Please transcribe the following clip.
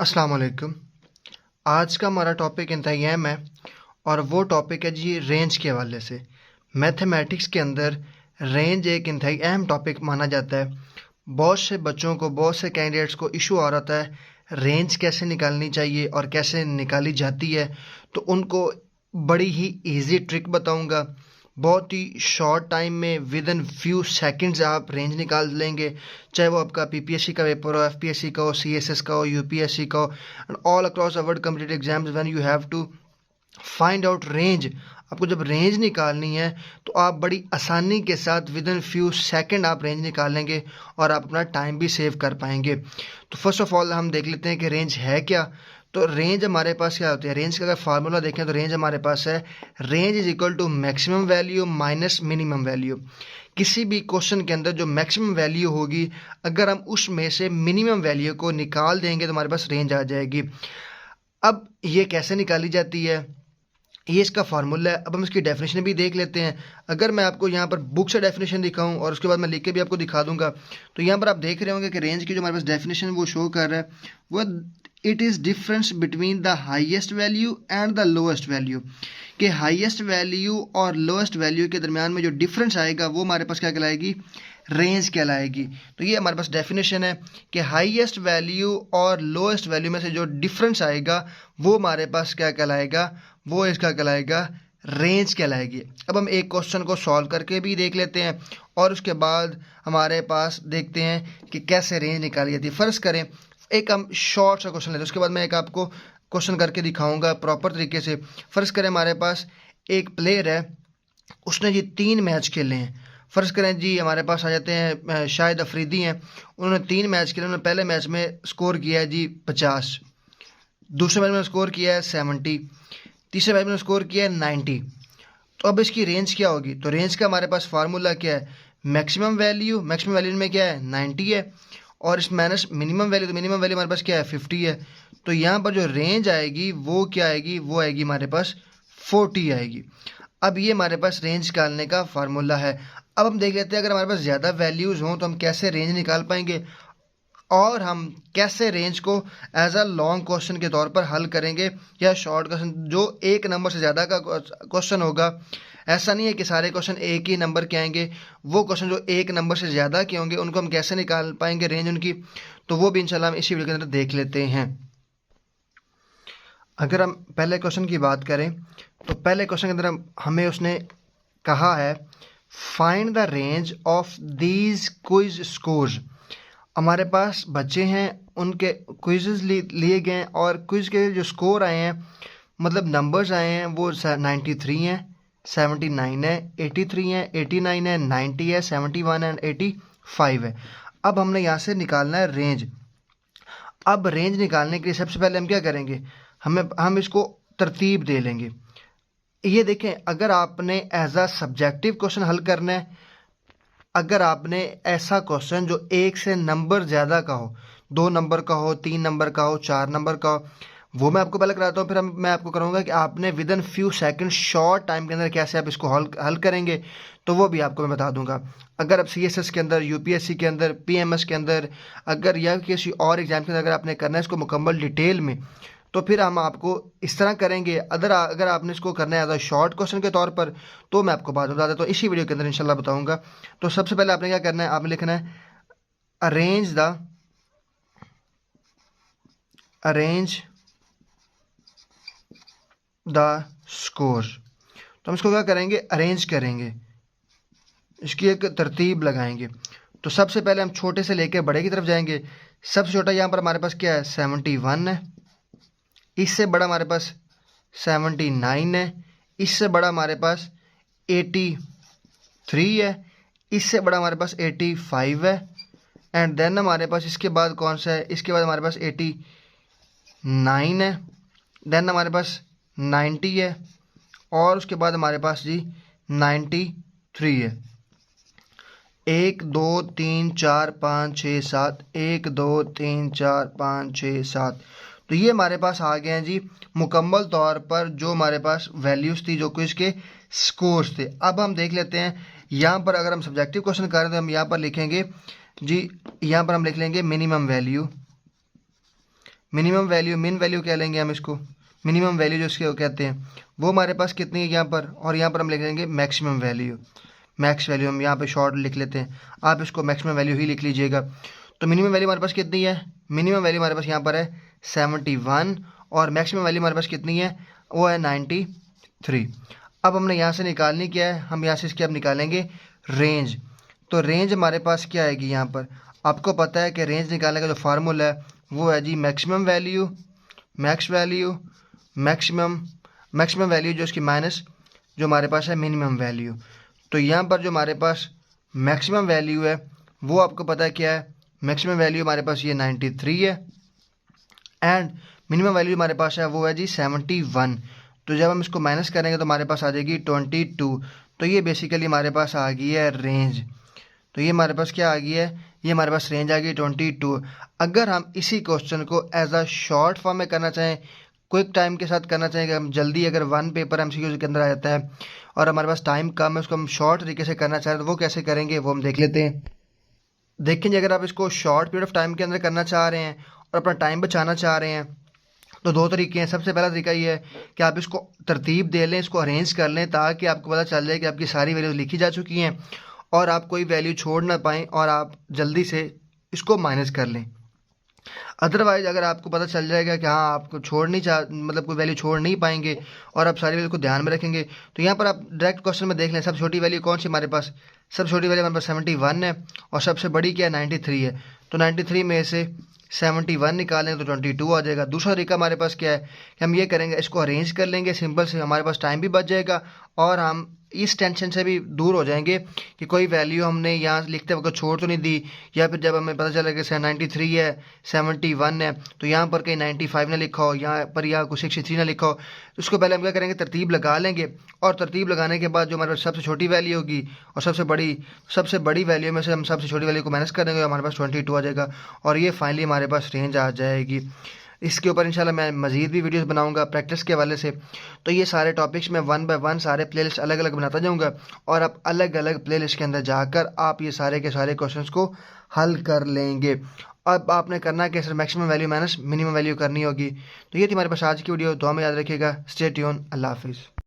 अस्सलाम वालेकुम। आज का हमारा टॉपिक इंतहाई अहम है और वो टॉपिक है जी रेंज के हवाले से। मैथमेटिक्स के अंदर रेंज एक इंतहाई अहम टॉपिक माना जाता है। बहुत से बच्चों को, बहुत से कैंडिडेट्स को इशू आ रहा है रेंज कैसे निकालनी चाहिए और कैसे निकाली जाती है। तो उनको बड़ी ही इजी ट्रिक बताऊंगा। बहुत ही शॉर्ट टाइम में विद इन फ्यू सेकंड्स आप रेंज निकाल लेंगे। चाहे वो आपका पीपीएससी का पेपर हो, एफपीएससी का हो, सीएसएस का हो, यूपीएससी का हो, and all across the world competitive exams when you have to find out range. आपको जब रेंज निकालनी है तो आप बड़ी आसानी के साथ विद इन फ्यू सेकंड आप रेंज निकाल लेंगे और आप अपना टाइम भी सेव कर पाएंगे। तो फर्स्ट ऑफ ऑल हम देख लेते हैं कि रेंज है क्या। तो रेंज हमारे पास क्या होती है? रेंज का अगर फार्मूला देखें तो रेंज हमारे पास है, range is equal to maximum value minus minimum value. किसी भी क्वेश्चन के अंदर जो मैक्सिमम वैल्यू होगी, अगर हम उसमें से मिनिमम वैल्यू को निकाल देंगे तो हमारे पास रेंज आ जाएगी। अब ये कैसे निकाली जाती है, ये इसका फार्मूला है। अब हम इसकी डेफिनेशन भी देख लेते हैं। अगर मैं आपको यहाँ पर बुक से डेफिनेशन दिखाऊं और उसके बाद मैं लिख के भी आपको दिखा दूंगा, तो यहाँ पर आप देख रहे होंगे कि रेंज की जो हमारे पास डेफिनेशन वो शो कर रहा है, वो it is difference between the highest value and the lowest value. कि हाईएस्ट वैल्यू और लोएस्ट वैल्यू के दरमियान में जो डिफरेंस आएगा वो हमारे पास क्या कहलाएगी? रेंज कहलाएगी। तो ये हमारे पास डेफिनेशन है कि हाईएस्ट वैल्यू और लोएस्ट वैल्यू में से जो डिफरेंस आएगा वो हमारे पास क्या कहलाएगा? वो इसका कहलाएगा रेंज कहलाएगी। अब हम एक क्वेश्चन को सॉल्व करके भी देख लेते हैं और उसके बाद हमारे पास देखते हैं कि कैसे रेंज निकाली जाती है। फ़र्ज़ करें एक हम शॉर्ट सा क्वेश्चन लेते हैं, उसके बाद मैं एक आपको क्वेश्चन करके दिखाऊंगा प्रॉपर तरीके से। फ़र्ज़ करें हमारे पास एक प्लेयर है, उसने जी 3 मैच खेले हैं। फ़र्ज़ करें जी हमारे पास आ जाते हैं शाहिद अफरीदी हैं, उन्होंने 3 मैच खेले। उन्होंने पहले मैच में स्कोर किया है जी 50, दूसरे मैच में स्कोर किया है 70, तीसरे मैच में स्कोर किया है 90। तो अब इसकी रेंज क्या होगी? तो रेंज का हमारे पास फार्मूला क्या है? मैक्सिमम वैल्यू, मैक्सिमम वैल्यू में क्या है? 90 है, और इस माइनस मिनिमम वैल्यू, तो मिनिमम वैल्यू हमारे पास क्या है? 50 है। तो यहाँ पर जो रेंज आएगी वो क्या आएगी? वो आएगी हमारे पास 40 आएगी। अब ये हमारे पास रेंज निकालने का फार्मूला है। अब हम देख लेते हैं अगर हमारे पास ज़्यादा वैल्यूज़ हों तो हम कैसे रेंज निकाल पाएंगे और हम कैसे रेंज को एज अ लॉन्ग क्वेश्चन के तौर पर हल करेंगे या शॉर्ट क्वेश्चन जो एक नंबर से ज़्यादा का क्वेश्चन होगा। ऐसा नहीं है कि सारे क्वेश्चन एक ही नंबर के आएंगे, वो क्वेश्चन जो एक नंबर से ज़्यादा के होंगे उनको हम कैसे निकाल पाएंगे रेंज उनकी, तो वो भी इंशाल्लाह हम इसी वीडियो के अंदर देख लेते हैं। अगर हम पहले क्वेश्चन की बात करें तो पहले क्वेश्चन के अंदर हमें उसने कहा है find the range of these quiz scores. हमारे पास बच्चे हैं, उनके क्विज़ लिए गए हैं और क्विज़ के जो स्कोर आए हैं, मतलब नंबर्स आए हैं, वो 93 हैं, 79 है, 83 है, 89 है, 90 है, 71 एंड 85 है। अब हमने यहाँ से निकालना है रेंज। अब रेंज निकालने के लिए सबसे पहले हम क्या करेंगे? हम इसको तरतीब दे लेंगे। ये देखें, अगर आपने एज अ सब्जेक्टिव क्वेश्चन हल करना है, अगर आपने ऐसा क्वेश्चन जो एक से नंबर ज़्यादा का हो, 2 नंबर का हो, 3 नंबर का हो, 4 नंबर का हो, वो मैं आपको पहले कराता हूँ, फिर मैं आपको कराऊंगा कि आपने with in few second short time के अंदर कैसे आप इसको हल करेंगे, तो वो भी आपको मैं बता दूंगा। अगर आप सीएसएस के अंदर, यूपीएससी के अंदर, पीएमएस के अंदर, अगर या किसी और एग्जाम के अंदर अगर आपने करना है इसको मुकम्मल डिटेल में, तो फिर हम आपको इस तरह करेंगे। अगर आपने इसको करना है एज अ शॉर्ट क्वेश्चन के तौर पर, तो मैं आपको बाद में बता देता हूँ, इसी वीडियो के अंदर इंशाल्लाह बताऊंगा। तो सबसे पहले आपने क्या करना है? आपने लिखना है अरेंज द स्कोर। तो हम इसको क्या करेंगे? अरेंज करेंगे, इसकी एक तरतीब लगाएंगे। तो सबसे पहले हम छोटे से लेकर बड़े की तरफ जाएंगे। सबसे छोटा यहाँ पर हमारे पास क्या है? 71 है। इससे बड़ा हमारे पास 79 है। इससे बड़ा हमारे पास 83 है। इससे बड़ा हमारे पास 85 है। एंड देन हमारे पास इसके बाद कौन सा है? इसके बाद हमारे पास 89 है। देन हमारे पास 90 है और उसके बाद हमारे पास जी 93 है। 1 2 3 4 5 6 7, 1 2 3 4 5 6 7। तो ये हमारे पास आ गए हैं जी मुकम्मल तौर पर जो हमारे पास वैल्यूज़ थी, जो क्विज के स्कोर्स थे। अब हम देख लेते हैं यहाँ पर अगर हम सब्जेक्टिव क्वेश्चन कर रहे हैं तो हम यहाँ पर लिखेंगे जी, यहाँ पर हम लिख लेंगे मिनिमम वैल्यू, मिनिमम वैल्यू, मिन वैल्यू क्या लेंगे हम इसको, मिनिमम वैल्यू जो इसके कहते हैं, वो हमारे पास कितनी है यहाँ पर, और यहाँ पर हम लिख लेंगे मैक्सिमम वैल्यू। मैक्स वैल्यू हम यहाँ पे शॉर्ट लिख लेते हैं, आप इसको मैक्सिमम वैल्यू ही लिख लीजिएगा। तो मिनिमम वैल्यू हमारे पास कितनी है, मिनिमम वैल्यू हमारे पास यहाँ पर है 71, और मैक्सिमम वैल्यू हमारे पास कितनी है, वो है 93। अब हमने यहाँ से निकालनी क्या है, हम यहाँ से इसके अब निकालेंगे रेंज। तो रेंज हमारे पास क्या आएगी यहाँ पर, आपको पता है कि रेंज निकालने का जो फार्मूला है वो है जी maximum value, max value, maximum, maximum value जो इसकी माइनस जो हमारे पास है मिनिमम वैल्यू। तो यहाँ पर जो हमारे पास मैक्सिमम वैल्यू है वो आपको पता है क्या है, मैक्सिमम वैल्यू हमारे पास ये 93 है, एंड मिनिमम वैल्यू हमारे पास है वो है जी 71। तो जब हम इसको माइनस करेंगे तो हमारे पास आ जाएगी 22। तो ये बेसिकली हमारे पास आ गई है रेंज। तो ये हमारे पास क्या आ गई है, ये हमारे पास रेंज आ गई 22। अगर हम इसी क्वेश्चन को एज अ शॉर्ट फॉर्म में करना चाहें, क्विक टाइम के साथ करना चाहें कि हम जल्दी, अगर वन पेपर एमसीक्यू के अंदर आ जाता है और हमारे पास टाइम कम है, उसको हम शॉर्ट तरीके से करना चाहें तो वो कैसे करेंगे वो हम देख लेते हैं। देखेंगे अगर आप इसको शॉर्ट पीरियड ऑफ टाइम के अंदर करना चाह रहे हैं और अपना टाइम बचाना चाह रहे हैं तो दो तरीके हैं। सबसे पहला तरीका ये है कि आप इसको तरतीब दे लें, इसको अरेंज कर लें, ताकि आपको पता चल जाए कि आपकी सारी वैल्यूज लिखी जा चुकी हैं और आप कोई वैल्यू छोड़ ना पाएँ और आप जल्दी से इसको माइनस कर लें। अदरवाइज अगर आपको पता चल जाएगा कि हाँ आपको छोड़ नहीं चाह मतलब कोई वैल्यू छोड़ नहीं पाएंगे और आप सारी वैल्यू को ध्यान में रखेंगे, तो यहाँ पर आप डायरेक्ट क्वेश्चन में देख लें सबसे छोटी वैल्यू कौन सी हमारे पास, सबसे छोटी वैल्यू हमारे पास 71 है और सबसे बड़ी क्या है 93 है। तो 93 में से 71 निकालेंगे तो 22 आ जाएगा। दूसरा तरीका हमारे पास क्या है कि हम ये करेंगे, इसको अरेंज कर लेंगे सिंपल से, हमारे पास टाइम भी बच जाएगा और हम इस टेंशन से भी दूर हो जाएंगे कि कोई वैल्यू हमने यहाँ लिखते वक्त छोड़ तो नहीं दी, या फिर जब हमें पता चला कि 93 है 71 है तो यहाँ पर कहीं 95 ना लिखा हो, यहाँ पर या कुछ 63 ना लिखा हो। तो उसको पहले हम क्या करेंगे, तरतीब लगा लेंगे और तरतीब लगाने के बाद जो हमारे पास सबसे छोटी वैल्यू होगी और सबसे बड़ी वैल्यू में से हम सबसे छोटी वैल्यू को माइनस कर देंगे, हमारे पास 22 आ जाएगा और ये फाइनली हमारे पास रेंज आ जाएगी। इसके ऊपर इंशाल्लाह मैं मज़ीद भी वीडियोस बनाऊंगा प्रैक्टिस के हवाले से। तो ये सारे टॉपिक्स मैं वन बाय वन सारे प्लेलिस्ट अलग अलग बनाता जाऊंगा और आप अलग अलग प्लेलिस्ट के अंदर जाकर आप ये सारे के सारे क्वेश्चंस को हल कर लेंगे। अब आपने करना है कि sir maximum value minus minimum value करनी होगी। तो ये थी हमारे पास आज की वीडियो, दुआ में याद रखिएगा। स्टे ट्यून, अल्लाह हाफिज़।